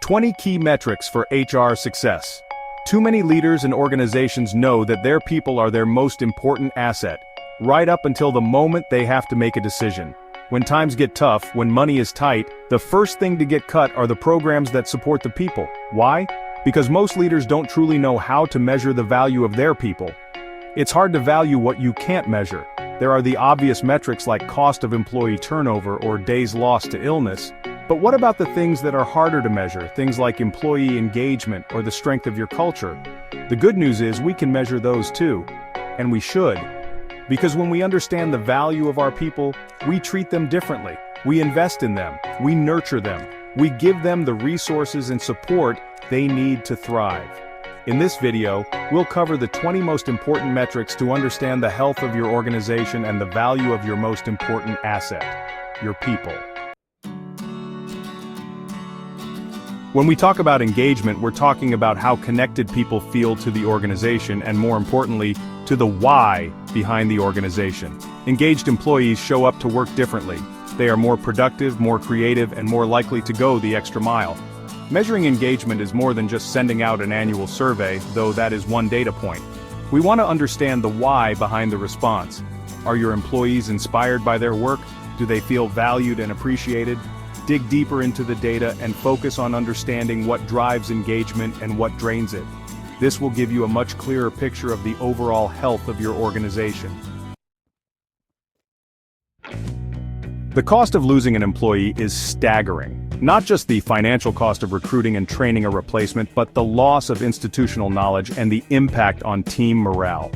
20 key metrics for HR success. Too many leaders and organizations know that their people are their most important asset, right up until the moment they have to make a decision. When times get tough, when money is tight, the first thing to get cut are the programs that support the people. Why? Because most leaders don't truly know how to measure the value of their people. It's hard to value what you can't measure. There are the obvious metrics like cost of employee turnover or days lost to illness. But what about the things that are harder to measure, things like employee engagement or the strength of your culture? The good news is we can measure those too. And we should. Because when we understand the value of our people, we treat them differently. We invest in them. We nurture them. We give them the resources and support they need to thrive. In this video, we'll cover the 20 most important metrics to understand the health of your organization and the value of your most important asset, your people. When we talk about engagement, we're talking about how connected people feel to the organization and, more importantly, to the why behind the organization. Engaged employees show up to work differently. They are more productive, more creative, and more likely to go the extra mile. Measuring engagement is more than just sending out an annual survey, though that is one data point. We want to understand the why behind the response. Are your employees inspired by their work? Do they feel valued and appreciated? Dig deeper into the data and focus on understanding what drives engagement and what drains it. This will give you a much clearer picture of the overall health of your organization. The cost of losing an employee is staggering. Not just the financial cost of recruiting and training a replacement, but the loss of institutional knowledge and the impact on team morale.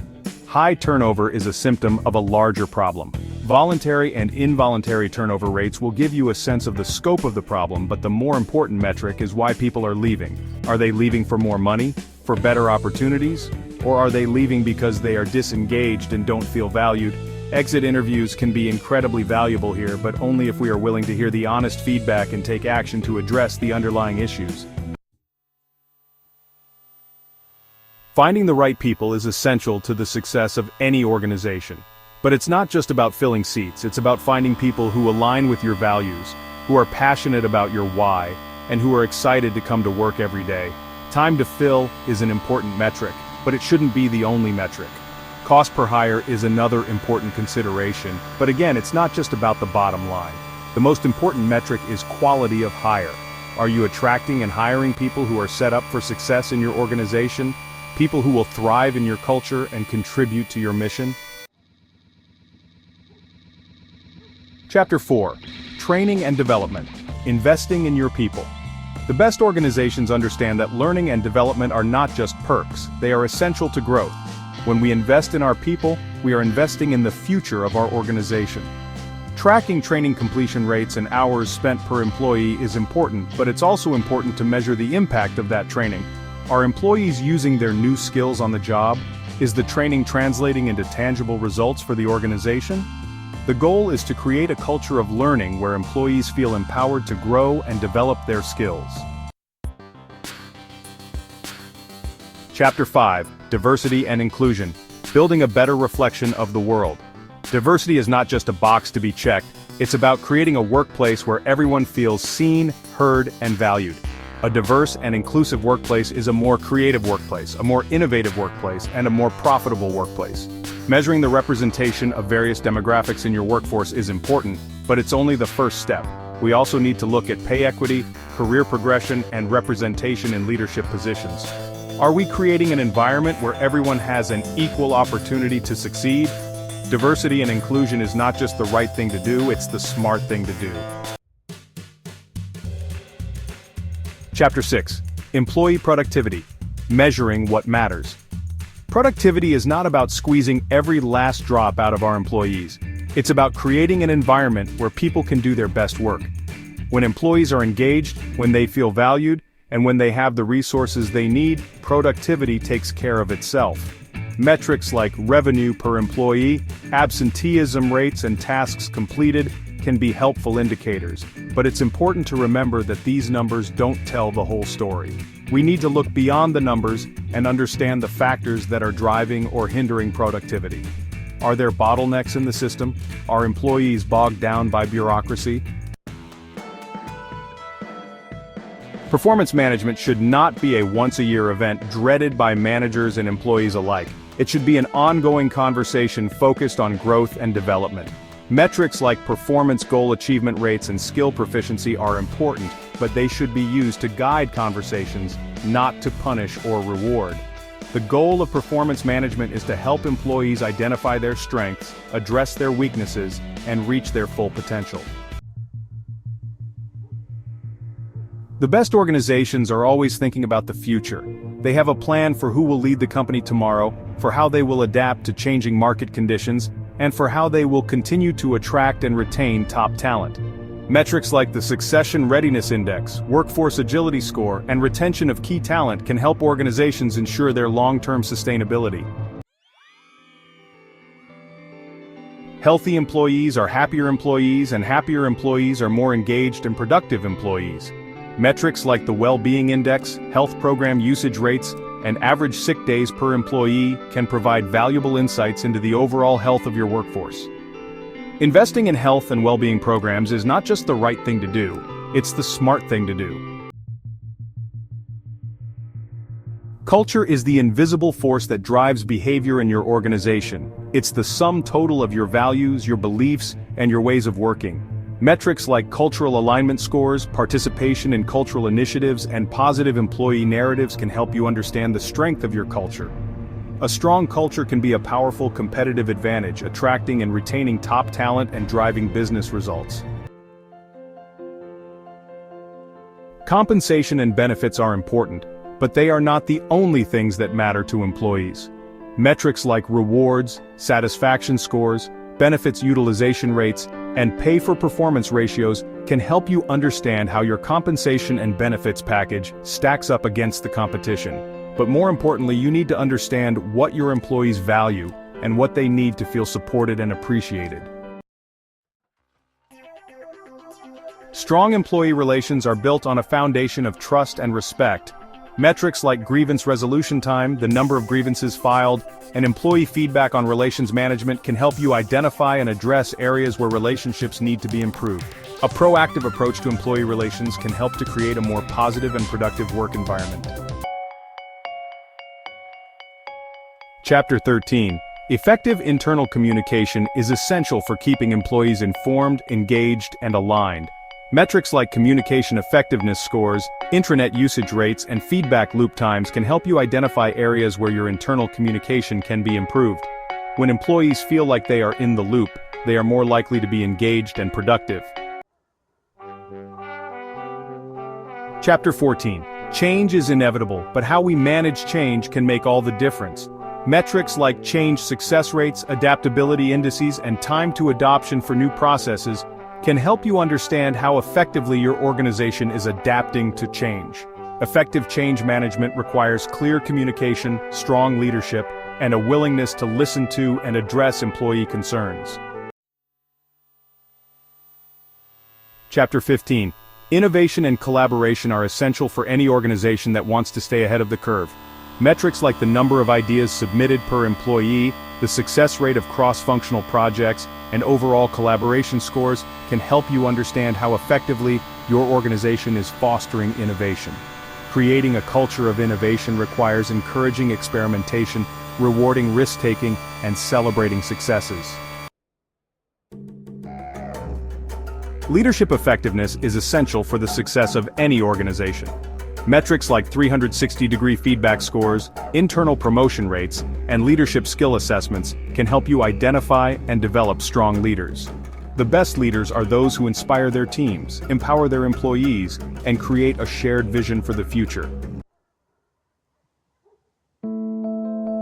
High turnover is a symptom of a larger problem. Voluntary and involuntary turnover rates will give you a sense of the scope of the problem, but the more important metric is why people are leaving. Are they leaving for more money, for better opportunities, or are they leaving because they are disengaged and don't feel valued? Exit interviews can be incredibly valuable here, but only if we are willing to hear the honest feedback and take action to address the underlying issues. Finding the right people is essential to the success of any organization. But it's not just about filling seats, it's about finding people who align with your values, who are passionate about your why, and who are excited to come to work every day. Time to fill is an important metric, but it shouldn't be the only metric. Cost per hire is another important consideration, but again, it's not just about the bottom line. The most important metric is quality of hire. Are you attracting and hiring people who are set up for success in your organization? People who will thrive in your culture and contribute to your mission? Chapter 4. Training and Development. Investing in your people. The best organizations understand that learning and development are not just perks, they are essential to growth. When we invest in our people, we are investing in the future of our organization. Tracking training completion rates and hours spent per employee is important, but it's also important to measure the impact of that training. Are employees using their new skills on the job? Is the training translating into tangible results for the organization? The goal is to create a culture of learning where employees feel empowered to grow and develop their skills. Chapter 5. Diversity and Inclusion. Building a better reflection of the world. Diversity is not just a box to be checked, it's about creating a workplace where everyone feels seen, heard, and valued. A diverse and inclusive workplace is a more creative workplace, a more innovative workplace, and a more profitable workplace. Measuring the representation of various demographics in your workforce is important, but it's only the first step. We also need to look at pay equity, career progression, and representation in leadership positions. Are we creating an environment where everyone has an equal opportunity to succeed? Diversity and inclusion is not just the right thing to do, it's the smart thing to do. Chapter 6. Employee Productivity. Measuring what matters. Productivity is not about squeezing every last drop out of our employees. It's about creating an environment where people can do their best work. When employees are engaged, when they feel valued, and when they have the resources they need, productivity takes care of itself. Metrics like revenue per employee, absenteeism rates, and tasks completed can be helpful indicators, but it's important to remember that these numbers don't tell the whole story. We need to look beyond the numbers and understand the factors that are driving or hindering productivity. Are there bottlenecks in the system? Are employees bogged down by bureaucracy? Performance management should not be a once-a-year event dreaded by managers and employees alike. It should be an ongoing conversation focused on growth and development. Metrics like performance goal achievement rates and skill proficiency are important, but they should be used to guide conversations, not to punish or reward. The goal of performance management is to help employees identify their strengths, address their weaknesses, and reach their full potential. The best organizations are always thinking about the future. They have a plan for who will lead the company tomorrow, for how they will adapt to changing market conditions, and for how they will continue to attract and retain top talent. Metrics like the Succession Readiness Index, Workforce Agility Score, and retention of key talent can help organizations ensure their long-term sustainability. Healthy employees are happier employees, and happier employees are more engaged and productive employees. Metrics like the Well-Being Index, health program usage rates, and average sick days per employee can provide valuable insights into the overall health of your workforce. Investing in health and well-being programs is not just the right thing to do, it's the smart thing to do. Culture is the invisible force that drives behavior in your organization. It's the sum total of your values, your beliefs, and your ways of working. Metrics like cultural alignment scores, participation in cultural initiatives, and positive employee narratives can help you understand the strength of your culture. A strong culture can be a powerful competitive advantage, attracting and retaining top talent and driving business results. Compensation and benefits are important, but they are not the only things that matter to employees. Metrics like rewards, satisfaction scores, benefits utilization rates, and pay-for-performance ratios can help you understand how your compensation and benefits package stacks up against the competition. But more importantly, you need to understand what your employees value and what they need to feel supported and appreciated. Strong employee relations are built on a foundation of trust and respect. Metrics like grievance resolution time, the number of grievances filed, and employee feedback on relations management can help you identify and address areas where relationships need to be improved. A proactive approach to employee relations can help to create a more positive and productive work environment. Chapter 13. Effective internal communication is essential for keeping employees informed, engaged, and aligned. Metrics like communication effectiveness scores, intranet usage rates, and feedback loop times can help you identify areas where your internal communication can be improved. When employees feel like they are in the loop, they are more likely to be engaged and productive. Chapter 14. Change is inevitable, but how we manage change can make all the difference. Metrics like change success rates, adaptability indices, and time to adoption for new processes can help you understand how effectively your organization is adapting to change. Effective change management requires clear communication, strong leadership, and a willingness to listen to and address employee concerns. Chapter 15. Innovation and collaboration are essential for any organization that wants to stay ahead of the curve. Metrics like the number of ideas submitted per employee, the success rate of cross-functional projects, and overall collaboration scores can help you understand how effectively your organization is fostering innovation. Creating a culture of innovation requires encouraging experimentation, rewarding risk-taking, and celebrating successes. Leadership effectiveness is essential for the success of any organization. Metrics like 360-degree feedback scores, internal promotion rates, and leadership skill assessments can help you identify and develop strong leaders. The best leaders are those who inspire their teams, empower their employees, and create a shared vision for the future.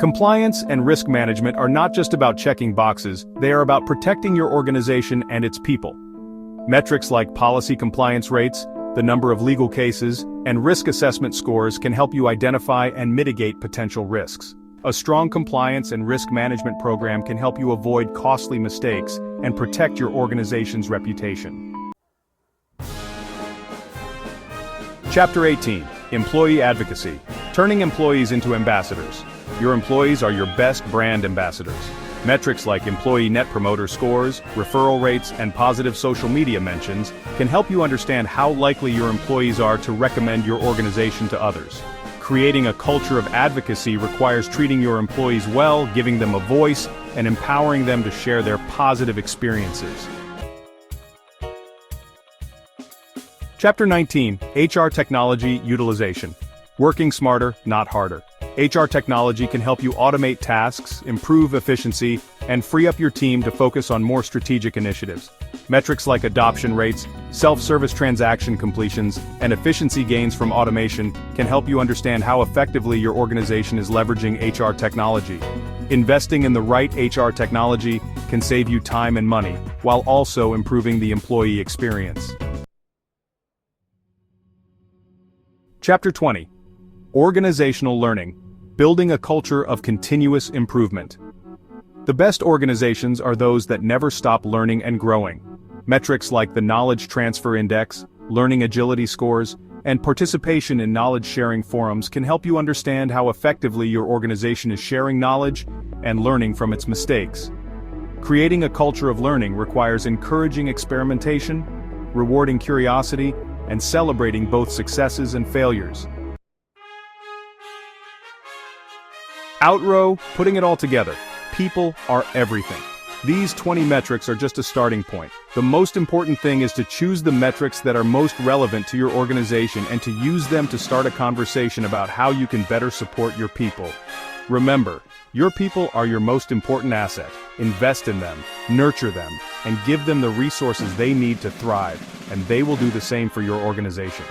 Compliance and risk management are not just about checking boxes, they are about protecting your organization and its people. Metrics like policy compliance rates, the number of legal cases, and risk assessment scores can help you identify and mitigate potential risks. A strong compliance and risk management program can help you avoid costly mistakes and protect your organization's reputation. Chapter 18. Employee Advocacy. Turning employees into ambassadors. Your employees are your best brand ambassadors. Metrics like employee net promoter scores, referral rates, and positive social media mentions can help you understand how likely your employees are to recommend your organization to others. Creating a culture of advocacy requires treating your employees well, giving them a voice, and empowering them to share their positive experiences. Chapter 19, HR Technology Utilization. Working smarter, not harder. HR technology can help you automate tasks, improve efficiency, and free up your team to focus on more strategic initiatives. Metrics like adoption rates, self-service transaction completions, and efficiency gains from automation can help you understand how effectively your organization is leveraging HR technology. Investing in the right HR technology can save you time and money, while also improving the employee experience. Chapter 20. Organizational Learning. Building a culture of continuous improvement. The best organizations are those that never stop learning and growing. Metrics like the Knowledge Transfer Index, Learning Agility Scores, and participation in knowledge-sharing forums can help you understand how effectively your organization is sharing knowledge and learning from its mistakes. Creating a culture of learning requires encouraging experimentation, rewarding curiosity, and celebrating both successes and failures. Outrow, putting it all together. People are everything. These 20 metrics are just a starting point. The most important thing is to choose the metrics that are most relevant to your organization and to use them to start a conversation about how you can better support your people. Remember, your people are your most important asset. Invest in them, nurture them, and give them the resources they need to thrive, and they will do the same for your organization.